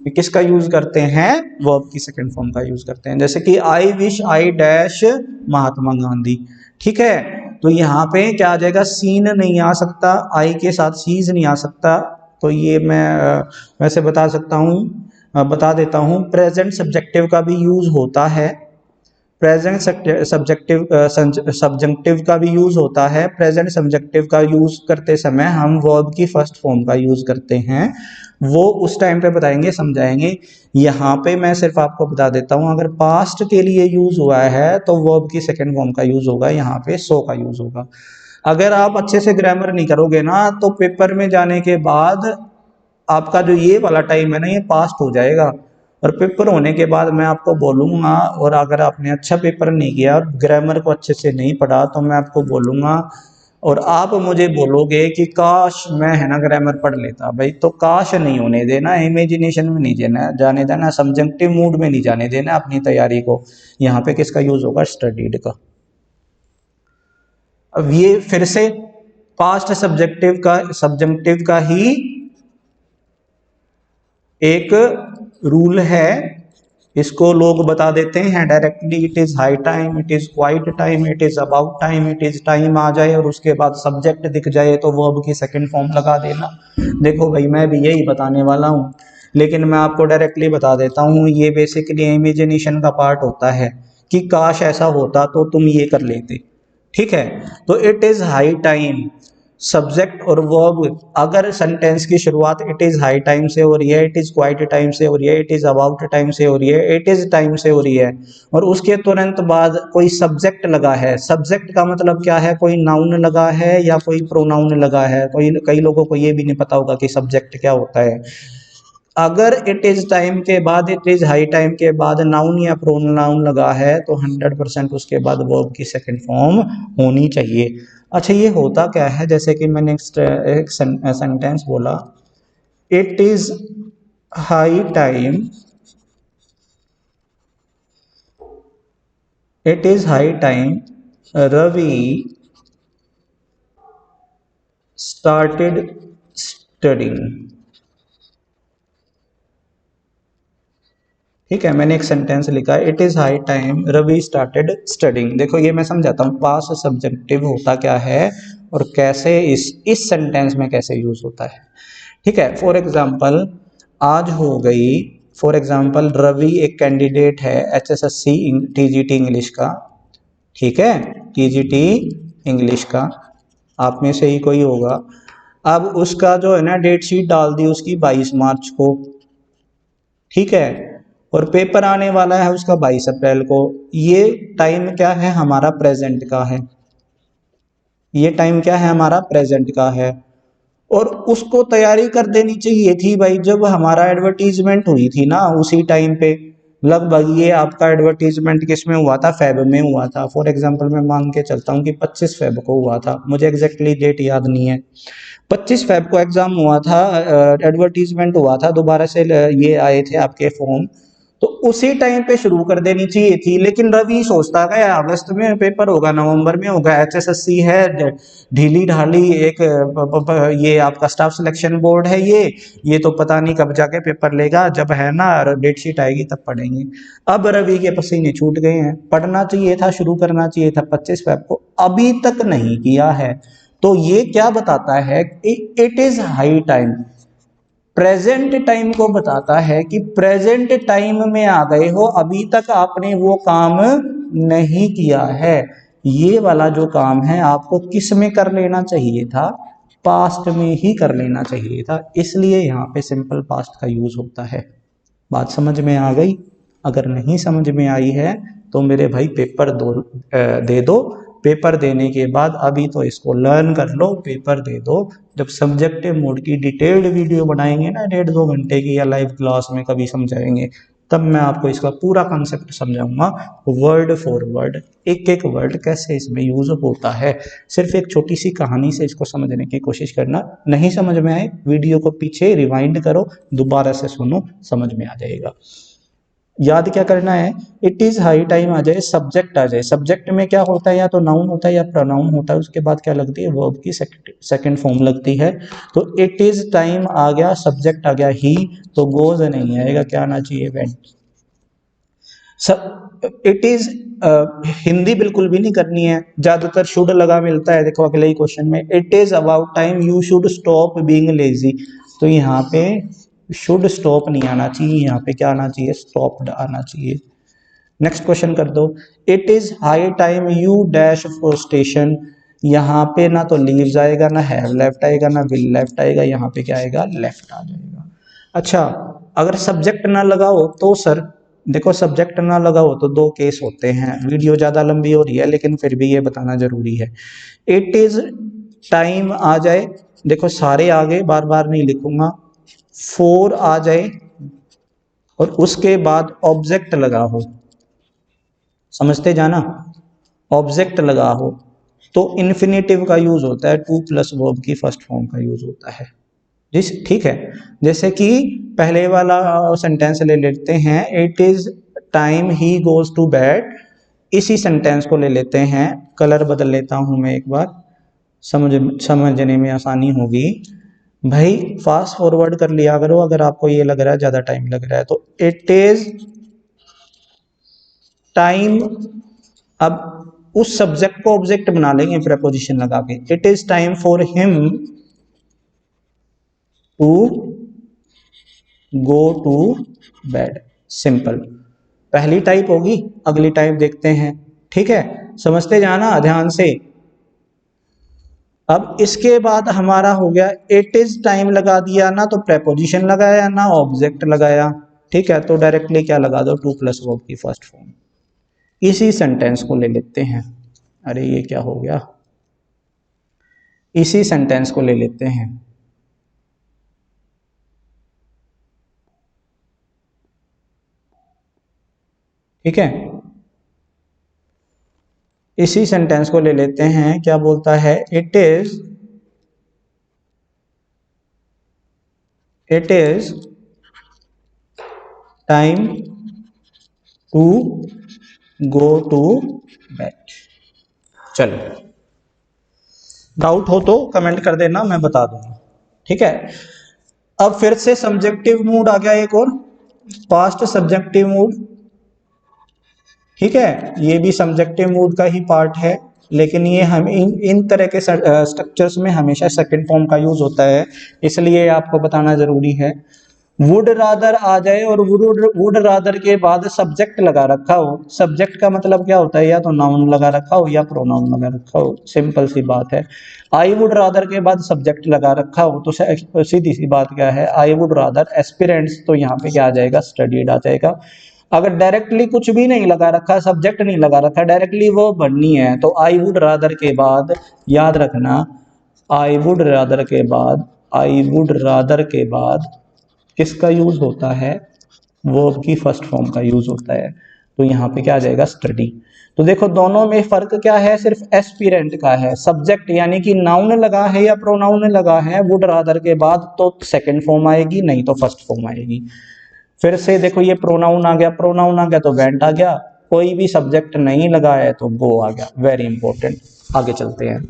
किसका यूज करते हैं? वर्ब की सेकंड फॉर्म का यूज करते हैं। जैसे कि I wish I dash Mahatma Gandhi. ठीक है, तो यहाँ पे क्या आ जाएगा? सीन नहीं आ सकता, आई के साथ सीज नहीं आ सकता। तो ये मैं वैसे बता देता हूँ, प्रेजेंट सब्जेक्टिव का भी यूज होता है। प्रेजेंट सब्जेक्टिव का भी यूज होता है। प्रेजेंट सब्जेक्टिव का यूज करते समय हम वर्ब की फर्स्ट फॉर्म का यूज करते हैं, वो उस टाइम पे बताएंगे, समझाएंगे। यहाँ पे मैं सिर्फ आपको बता देता हूँ, अगर पास्ट के लिए यूज हुआ है तो वर्ब की सेकंड फॉर्म का यूज होगा, यहाँ पे सो का यूज होगा। अगर आप अच्छे से ग्रामर नहीं करोगे ना, तो पेपर में जाने के बाद आपका जो ये वाला टाइम है ना, ये पास्ट हो जाएगा। और पेपर होने के बाद मैं आपको बोलूँगा, और अगर आपने अच्छा पेपर नहीं किया और ग्रामर को अच्छे से नहीं पढ़ा, तो मैं आपको बोलूँगा और आप मुझे बोलोगे कि काश मैं है ना ग्रामर पढ़ लेता। भाई तो काश नहीं होने देना, इमेजिनेशन में नहीं जाने देना, सब्जेक्टिव मूड में नहीं जाने देना अपनी तैयारी को। यहाँ पे किसका यूज होगा? स्टडीड का। अब ये फिर से पास्ट सब्जेक्टिव का ही एक रूल है, इसको लोग बता देते हैं directly. It is high time, it is quite time, it is about time, it is time आ जाए और उसके बाद सब्जेक्ट दिख जाए तो वर्ब की सेकंड फॉर्म लगा देना। देखो भाई, मैं भी यही बताने वाला हूँ, लेकिन मैं आपको डायरेक्टली बता देता हूँ, ये बेसिकली इमेजिनेशन का पार्ट होता है कि काश ऐसा होता तो तुम ये कर लेते। ठीक है, तो it is high time, subject और वर्ब अगर सेंटेंस की शुरुआत इट इज हाई टाइम से हो रही है, इट इज क्वाइट टाइम से हो रही है, इट इज अबाउट टाइम से हो रही है, इट इज टाइम से हो रही है, और उसके तुरंत बाद कोई सब्जेक्ट लगा है। सब्जेक्ट का मतलब क्या है? कोई नाउन लगा है या कोई प्रोनाउन लगा है। कई लोगों को ये भी नहीं पता होगा कि सब्जेक्ट क्या होता है। अगर इट इज टाइम के बाद, इट इज हाई टाइम के बाद नाउन या प्रोनाउन लगा है, तो 100% उसके बाद वर्ब की सेकंड फॉर्म होनी चाहिए। अच्छा, ये होता क्या है? जैसे कि मैंने एक सेंटेंस बोला, it is high time, it is high time Ravi started studying. ठीक है, मैंने एक सेंटेंस लिखा, it is high time Ravi started studying. देखो ये मैं समझाता हूँ पास्ट सब्जेक्टिव होता क्या है और कैसे इस सेंटेंस में कैसे यूज होता है। ठीक है, फॉर एग्जाम्पल आज हो गई, फॉर एग्जाम्पल रवि एक कैंडिडेट है HSSC TGT इंग्लिश का। ठीक है, TGT इंग्लिश का, आप में से ही कोई होगा। अब उसका जो है ना डेट शीट डाल दी उसकी 22 मार्च को। ठीक है, और पेपर आने वाला है उसका 22 अप्रैल को। ये टाइम क्या है? हमारा प्रेजेंट का है। ये टाइम क्या है? हमारा प्रेजेंट का है। और उसको तैयारी कर देनी चाहिए थी भाई, जब हमारा एडवर्टीजमेंट हुई थी ना उसी टाइम पे। लगभग ये आपका एडवर्टीजमेंट किस में हुआ था? फेब में हुआ था। फॉर एग्जांपल मैं मान के चलता हूँ कि 25 फेब को हुआ था, मुझे एग्जैक्टली डेट याद नहीं है। 25 फेब को एग्जाम हुआ था, एडवर्टीजमेंट हुआ था, दोबारा से ये आए थे आपके फॉर्म। तो उसी टाइम पे शुरू कर देनी चाहिए थी, लेकिन रवि सोचता गया अगस्त में पेपर होगा, नवंबर में होगा, एचएसएससी है, ढीली ढाली एक ये आपका स्टाफ सिलेक्शन बोर्ड है, ये तो पता नहीं कब जाके पेपर लेगा, जब है ना डेट शीट आएगी तब पढ़ेंगे। अब रवि के पसीने छूट गए हैं, पढ़ना चाहिए था, शुरू करना चाहिए था 25 फेब को, अभी तक नहीं किया है। तो ये क्या बताता है, it is high time. Present time को बताता है कि प्रेजेंट टाइम में आ गए हो, अभी तक आपने वो काम नहीं किया है। ये वाला जो काम है आपको किस में कर लेना चाहिए था, पास्ट में ही कर लेना चाहिए था, इसलिए यहाँ पे सिंपल पास्ट का यूज होता है। बात समझ में आ गई? अगर नहीं समझ में आई है तो मेरे भाई पेपर दे दो। पेपर देने के बाद अभी तो इसको लर्न कर लो, पेपर दे दो। जब सब्जेक्टिव मोड की डिटेल्ड वीडियो बनाएंगे ना 1.5-2 घंटे की, या लाइव क्लास में कभी समझाएंगे, तब मैं आपको इसका पूरा कॉन्सेप्ट समझाऊंगा, वर्ड फॉर वर्ड, एक एक वर्ड कैसे इसमें यूज होता है। सिर्फ एक छोटी सी कहानी से इसको समझने की कोशिश करना। नहीं समझ में आए, वीडियो को पीछे रिवाइंड करो, दोबारा से सुनो, समझ में आ जाएगा। याद क्या करना है, इट इज हाई टाइम आ जाए, सब्जेक्ट आ जाए, सब्जेक्ट में क्या होता है, या तो नाउन होता है या प्रोनाउन होता है, उसके बाद क्या लगती है, वर्ब की सेकंड फॉर्म लगती है। तो इट इज टाइम आ गया, सब्जेक्ट आ गया ही, तो गोज नहीं आएगा, क्या आना चाहिए, वेंट। सब इट इज हिंदी बिल्कुल भी नहीं करनी है, ज्यादातर शुड लगा मिलता है। देखो अगले ही क्वेश्चन में, it is about time you should stop being lazy, तो यहाँ पे शुड स्टॉप नहीं आना चाहिए, यहाँ पे क्या आना चाहिए, स्टॉप्ड आना चाहिए। नेक्स्ट क्वेश्चन कर दो, it is high time you dash for station, यहाँ पे ना तो लीव्स आएगा, ना हैव लेफ्ट आएगा, ना विल लेफ्ट आएगा, यहाँ पे क्या आएगा, लेफ्ट आ जाएगा। अच्छा, अगर सब्जेक्ट ना लगा हो तो सर, देखो सब्जेक्ट ना लगा हो तो दो केस होते हैं, वीडियो ज्यादा लंबी हो रही है लेकिन फिर भी ये बताना जरूरी है। इट इज टाइम आ जाए, देखो सारे आगे बार बार नहीं लिखूंगा, फोर आ जाए और उसके बाद ऑब्जेक्ट लगा हो, समझते जाना, ऑब्जेक्ट लगा हो तो इन्फिनेटिव का यूज होता है, टू प्लस वर्ब की फर्स्ट फॉर्म का यूज होता है। जिस ठीक है, जैसे कि पहले वाला सेंटेंस ले लेते हैं, it is time he goes to bed, इसी सेंटेंस को ले लेते हैं, कलर बदल लेता हूं मैं एक बार, समझने में आसानी होगी। भाई फास्ट फॉरवर्ड कर लिया करो अगर आपको ये लग रहा है ज्यादा टाइम लग रहा है तो। इट इज टाइम, अब उस सब्जेक्ट को ऑब्जेक्ट बना लेंगे प्रेपोजिशन लगा के, it is time for him to go to bed, simple. पहली टाइप होगी, अगली टाइप देखते हैं, ठीक है, समझते जाना ध्यान से। अब इसके बाद हमारा हो गया, इट इज टाइम लगा दिया ना तो प्रेपोजिशन लगाया ना ऑब्जेक्ट लगाया, ठीक है, तो डायरेक्टली क्या लगा दो, टू प्लस वर्ब की फर्स्ट फॉर्म। इसी सेंटेंस को ले लेते हैं, अरे ये क्या हो गया, इसी सेंटेंस को ले लेते हैं, ठीक है, इसी सेंटेंस को ले लेते हैं, क्या बोलता है, it is time to go to bed. चलो, डाउट हो तो कमेंट कर देना, मैं बता दूंगा, ठीक है। अब फिर से सब्जेक्टिव मूड आ गया एक और, पास्ट सब्जेक्टिव मूड, ठीक है, ये भी सब्जेक्टिव मूड का ही पार्ट है, लेकिन ये हम इन तरह के स्ट्रक्चर्स में हमेशा सेकंड फॉर्म का यूज होता है, इसलिए आपको बताना जरूरी है। वुड रादर आ जाए और वुड रादर के बाद सब्जेक्ट लगा रखा हो, सब्जेक्ट का मतलब क्या होता है, या तो नाउन लगा रखा हो या प्रोनाउन लगा रखा हो, सिंपल सी बात है। आई वुड रादर के बाद सब्जेक्ट लगा रखा हो तो सीधी सी बात क्या है, आई वुड रादर एस्पिरेंट्स, तो यहाँ पे क्या आ जाएगा, स्टडीड आ जाएगा। अगर डायरेक्टली कुछ भी नहीं लगा रखा, सब्जेक्ट नहीं लगा रखा, डायरेक्टली वो बननी है, तो आई वुड रादर के बाद याद रखना, आई वुड रादर के बाद, आई वुड रादर के बाद किसका यूज होता है, वर्ब की फर्स्ट फॉर्म का यूज होता है, तो यहाँ पे क्या आ जाएगा, स्टडी। तो देखो दोनों में फर्क क्या है, सिर्फ एस्पिरेंट का है, सब्जेक्ट यानी कि नाउन लगा है या प्रोनाउन लगा है वुड रादर के बाद तो सेकंड फॉर्म आएगी, नहीं तो फर्स्ट फॉर्म आएगी। फिर से देखो ये प्रोनाउन आ गया, प्रोनाउन आ गया तो वेंट आ गया, कोई भी सब्जेक्ट नहीं लगा है तो गो आ गया। Very important. आगे चलते हैं।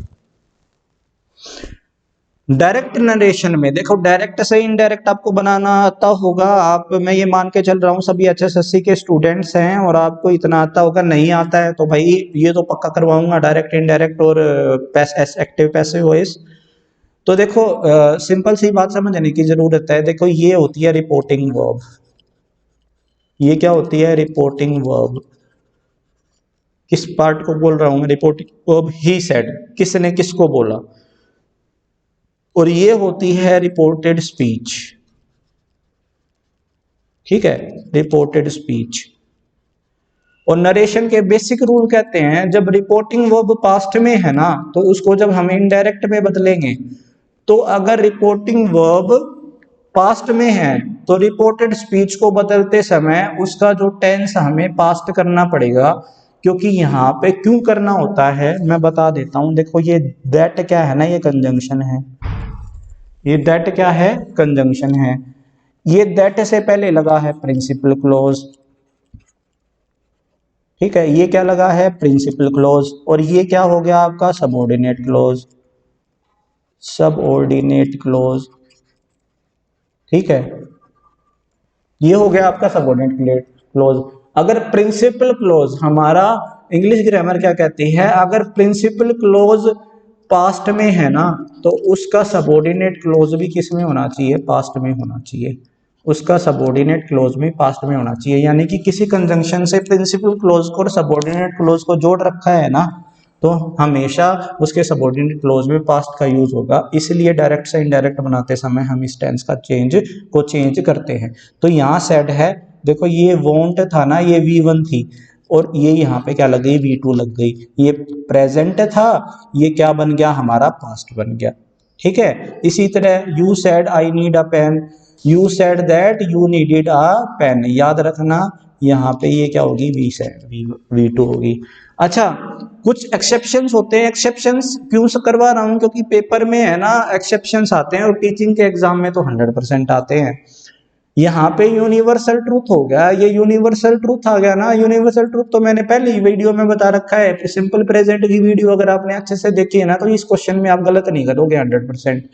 डायरेक्ट नरेशन में देखो, डायरेक्ट से इनडायरेक्ट आपको बनाना आता होगा। आप, मैं ये मान के चल रहा हूँ सभी एचएसएससी के स्टूडेंट्स हैं और आपको इतना आता होगा। नहीं आता है तो भाई ये तो पक्का करवाऊंगा, डायरेक्ट इनडायरेक्ट और एक्टिव पैसिव वॉइस। तो देखो सिंपल सी बात समझने की जरूरत है। देखो ये होती है रिपोर्टिंग वर्ब। ये क्या होती है? Reporting verb. किस पार्ट को बोल रहा हूं मैं? रिपोर्टिंग वर्ब ही सेड, किसने किसको बोला। और ये होती है रिपोर्टेड स्पीच। ठीक है, रिपोर्टेड स्पीच। और नरेशन के बेसिक रूल कहते हैं जब रिपोर्टिंग वर्ब पास्ट में है ना तो उसको जब हम इनडायरेक्ट में बदलेंगे, तो अगर रिपोर्टिंग वर्ब पास्ट में है तो रिपोर्टेड स्पीच को बदलते समय उसका जो टेंस हमें पास्ट करना पड़ेगा। क्योंकि यहाँ पे क्यों करना होता है मैं बता देता हूं। देखो ये दैट क्या है ना, ये कंजंक्शन है। ये दैट क्या है? कंजंक्शन है। ये दैट से पहले लगा है प्रिंसिपल क्लोज। ठीक है, ये क्या लगा है? Principal clause. और ये क्या हो गया आपका? Subordinate clause. Subordinate clause. ठीक है, ये हो गया आपका सबऑर्डिनेट क्लोज। अगर प्रिंसिपल क्लोज हमारा, इंग्लिश ग्रामर क्या कहती है, अगर प्रिंसिपल क्लोज पास्ट में है ना तो उसका सबऑर्डिनेट क्लोज भी किस में होना चाहिए? पास्ट में होना चाहिए। उसका सबऑर्डिनेट क्लोज भी पास्ट में होना चाहिए। यानी कि किसी कंजंक्शन से प्रिंसिपल क्लोज को और सबऑर्डिनेट क्लोज को जोड़ रखा है ना तो हमेशा उसके सबऑर्डिनेट क्लोज में पास्ट का यूज होगा। इसलिए डायरेक्ट से इनडायरेक्ट बनाते समय हम इस टेंस का चेंज करते हैं। तो यहाँ सेड है, देखो ये वोंट था ना, ये V1 थी और ये यहाँ पे क्या लग गई? V2 लग गई। ये प्रेजेंट था, ये क्या बन गया? हमारा पास्ट बन गया। ठीक है, इसी तरह you said I need a pen, you said that you needed a pen. याद रखना यहाँ पे ये क्या होगी? V2 होगी। अच्छा, कुछ एक्सेप्शंस होते हैं। एक्सेप्शंस क्यों से करवा रहा हूं? क्योंकि पेपर में है ना एक्सेप्शंस आते हैं और टीचिंग के एग्जाम में तो 100% आते हैं। यहाँ पे यूनिवर्सल ट्रूथ हो गया, ये यूनिवर्सल ट्रूथ आ गया ना। यूनिवर्सल ट्रूथ तो मैंने पहले ही वीडियो में बता रखा है। सिंपल प्रेजेंट की वीडियो अगर आपने अच्छे से देखी है ना तो इस क्वेश्चन में आप गलत नहीं करोगे 100%।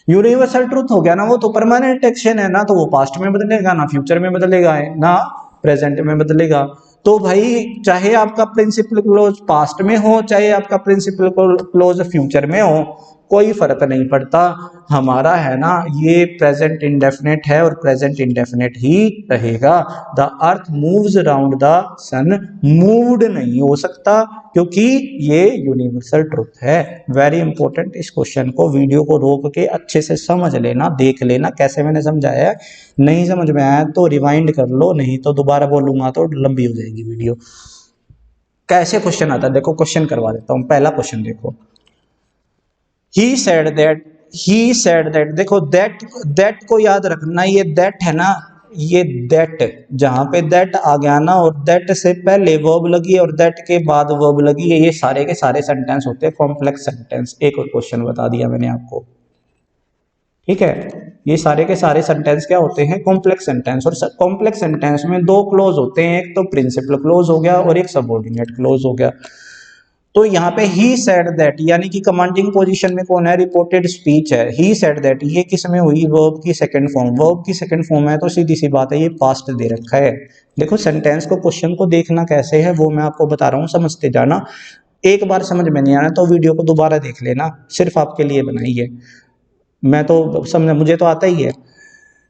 यूनिवर्सल ट्रूथ हो गया ना, वो तो परमानेंट एक्शन है ना, तो वो पास्ट में बदलेगा ना फ्यूचर में बदलेगा, ना प्रेजेंट में बदलेगा। तो भाई चाहे आपका प्रिंसिपल क्लोज पास्ट में हो चाहे आपका प्रिंसिपल क्लोज फ्यूचर में हो, कोई फर्क नहीं पड़ता। हमारा है ना ये प्रेजेंट इंडेफिनेट है और प्रेजेंट इंडेफिनेट ही रहेगा। The earth moves around the sun, moved नहीं हो सकता क्योंकि ये यूनिवर्सल ट्रुथ है। Very important. इस क्वेश्चन को, वीडियो को रोक के अच्छे से समझ लेना, देख लेना कैसे मैंने समझाया है। नहीं समझ में आया तो रिवाइंड कर लो, नहीं तो दोबारा बोलूंगा तो लंबी हो जाएगी वीडियो। कैसे क्वेश्चन आता है देखो, क्वेश्चन करवा देता हूं। पहला क्वेश्चन देखो, he said that, he said that. देखो दैट को याद रखना, ये दैट है ना, ये दैट जहां पे दैट आ गया ना और दैट से पहले वर्ब लगी और दैट के बाद वर्ब लगी है, ये सारे के सारे सेंटेंस होते हैं कॉम्प्लेक्स सेंटेंस। एक और क्वेश्चन बता दिया मैंने आपको। ठीक है, ये सारे के सारे सेंटेंस क्या होते हैं? Complex sentence. और कॉम्प्लेक्स सेंटेंस में दो क्लोज होते हैं, एक तो प्रिंसिपल क्लोज हो गया और एक सबऑर्डिनेट क्लोज हो गया। तो यहाँ पे ही सेड दैट यानी कि कमांडिंग पोजीशन में कौन है? रिपोर्टेड स्पीच है। ही सेड दैट ये किस में हुई? वर्ब की सेकंड फॉर्म। वर्ब की सेकंड फॉर्म है तो सीधी सी बात है ये पास्ट दे रखा है। देखो सेंटेंस को, क्वेश्चन को देखना कैसे है वो मैं आपको बता रहा हूँ, समझते जाना। एक बार समझ में नहीं आना तो वीडियो को दोबारा देख लेना, सिर्फ आपके लिए बनाई है। मैं तो समझ, मुझे तो आता ही है।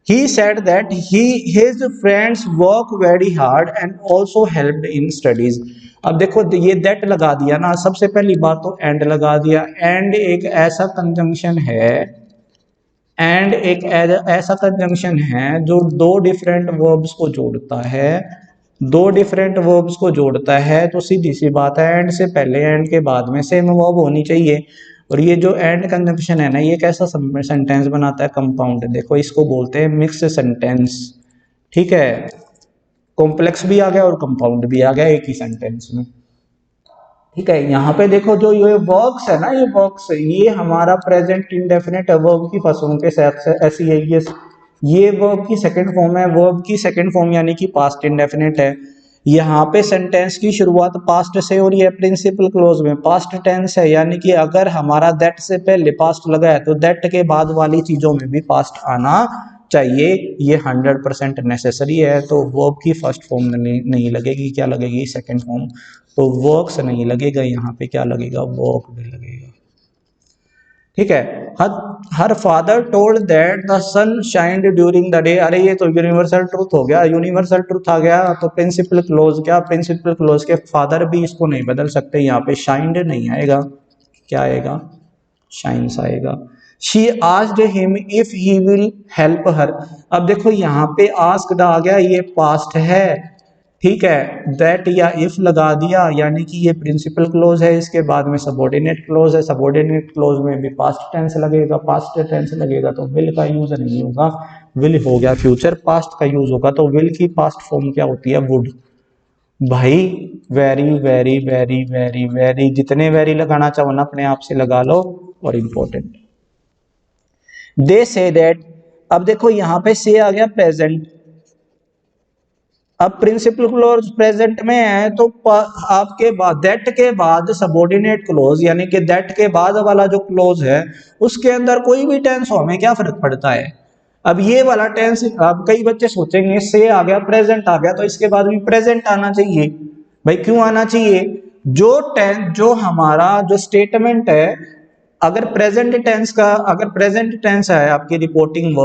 He said that his friends work very hard and also helped in studies। अब देखो ये that लगा दिया ना, सबसे पहली बात तो and लगा दिया। and एक ऐसा कंजंक्शन है, and एक ऐसा कंजंक्शन है जो दो डिफरेंट वर्ब्स को जोड़ता है। दो डिफरेंट वर्ब्स को जोड़ता है तो सीधी सी बात है एंड से पहले एंड के बाद में सेम वर्ब होनी चाहिए। और ये जो एंड कंजंक्शन है ना, ये कैसा सेंटेंस बनाता है? कंपाउंड। देखो इसको बोलते हैं मिक्स सेंटेंस। ठीक है, कॉम्प्लेक्स भी आ गया और कंपाउंड भी आ गया एक ही सेंटेंस में। ठीक है, यहाँ पे देखो जो ये वर्ब्स है ना, ये वर्ब्स ये हमारा प्रेजेंट इंडेफिनिट वर्ब की फसलों के साथ ऐसी है। ये ये वर्ब की सेकंड फॉर्म है, वर्ब की सेकंड फॉर्म यानी कि पास्ट इंडेफिनिट है। यहाँ पे सेंटेंस की शुरुआत पास्ट से हो रही है, प्रिंसिपल क्लोज में पास्ट टेंस है, यानी कि अगर हमारा दैट से पहले पास्ट लगा है तो दैट के बाद वाली चीजों में भी पास्ट आना चाहिए, ये 100% नेसेसरी है। तो वर्ब की फर्स्ट फॉर्म नहीं लगेगी, क्या लगेगी? Second form. तो वर्क्स नहीं लगेगा, यहाँ पे क्या लगेगा? वर्क भी लगेगा। ठीक है। हर father told that the sun shined during the day. अरे ये तो यूनिवर्सल ट्रूथ हो गया, यूनिवर्सल ट्रूथ आ गया। तो प्रिंसिपल क्लोज, क्या प्रिंसिपल क्लोज के फादर भी इसको नहीं बदल सकते, यहाँ पे शाइंड नहीं आएगा, क्या आएगा? शाइन्स आएगा। She asked him if he will help her. अब देखो यहाँ पे आस्क्ड आ गया, ये पास्ट है, ठीक है। दैट या इफ लगा दिया, यानी कि ये प्रिंसिपल क्लोज है, इसके बाद में सबऑर्डिनेट क्लोज है, सबऑर्डिनेट क्लोज में भी पास्ट टेंस लगेगा, पास्ट टेंस लगेगा तो विल का यूज नहीं होगा, विल हो गया फ्यूचर पास्ट का यूज होगा। तो विल की पास्ट फॉर्म क्या होती है? वुड। भाई very very very very very, जितने वेरी लगाना चाहो ना अपने आप से लगा लो, और इंपॉर्टेंट। दे से दैट, अब देखो यहां पे से आ गया प्रेजेंट। अब प्रिंसिपल क्लोज प्रेजेंट में है तो आपके बाद दैट के बाद सबऑर्डिनेट क्लोज, यानी कि दैट के बाद वाला जो क्लोज है उसके अंदर कोई भी टेंस हो, हमें क्या फर्क पड़ता है? अब ये वाला टेंस, अब कई बच्चे सोचेंगे से आ गया, प्रेजेंट आ गया, तो इसके बाद भी प्रेजेंट आना चाहिए। भाई क्यों आना चाहिए? जो हमारा जो स्टेटमेंट है, अगर प्रेजेंट टेंस है आपकी रिपोर्टिंग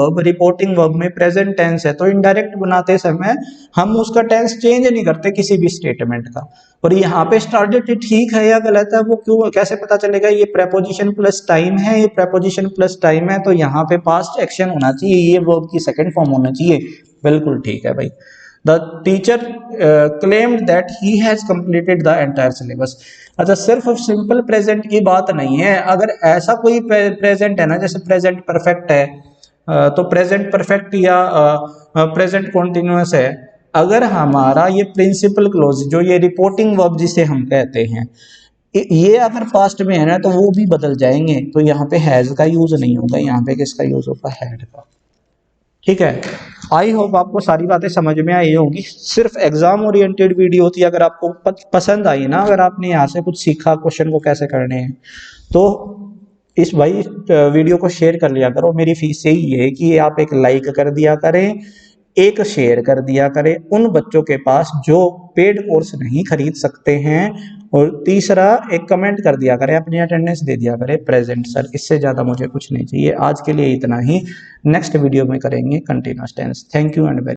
वर्ब में प्रेजेंट टेंस है, तो इनडायरेक्ट बनाते समय हम उसका टेंस चेंज नहीं करते किसी भी स्टेटमेंट का। और यहाँ पे स्टार्टेड ठीक है या गलत है, वो क्यों कैसे पता चलेगा? ये प्रेपोजिशन प्लस टाइम है, ये प्रेपोजिशन प्लस टाइम है, तो यहाँ पे पास्ट एक्शन होना चाहिए, ये वर्ब की सेकंड फॉर्म होना चाहिए। बिल्कुल ठीक है भाई। The teacher claimed that he has completed the entire syllabus. अच्छा, सिर्फ सिंपल प्रेजेंट की बात नहीं है, अगर ऐसा कोई प्रेजेंट है ना, जैसे प्रेजेंट परफेक्ट है, तो प्रेजेंट परफेक्ट या प्रेजेंट कॉन्टिन्यूअस है, अगर हमारा ये प्रिंसिपल क्लोज जो ये रिपोर्टिंग वर्ब जिसे हम कहते हैं, ये अगर पास्ट में है ना तो वो भी बदल जाएंगे। तो यहाँ पे हैज का यूज नहीं होगा, यहाँ पे किसका यूज होगा? हैड का। ठीक है। आई होप आपको सारी बातें समझ में आई होगी। सिर्फ एग्जाम ओरिएंटेड वीडियो थी, अगर आपको पसंद आई ना, अगर आपने यहाँ से कुछ सीखा क्वेश्चन को कैसे करने हैं, तो इस भाई वीडियो को शेयर कर लिया करो। मेरी फीस यही है कि आप एक लाइक कर दिया करें, एक शेयर कर दिया करें उन बच्चों के पास जो पेड कोर्स नहीं खरीद सकते हैं, और तीसरा एक कमेंट कर दिया करें, अपनी अटेंडेंस दे दिया करें प्रेजेंट सर। इससे ज़्यादा मुझे कुछ नहीं चाहिए। आज के लिए इतना ही, नेक्स्ट वीडियो में करेंगे continuous tense. Thank you and very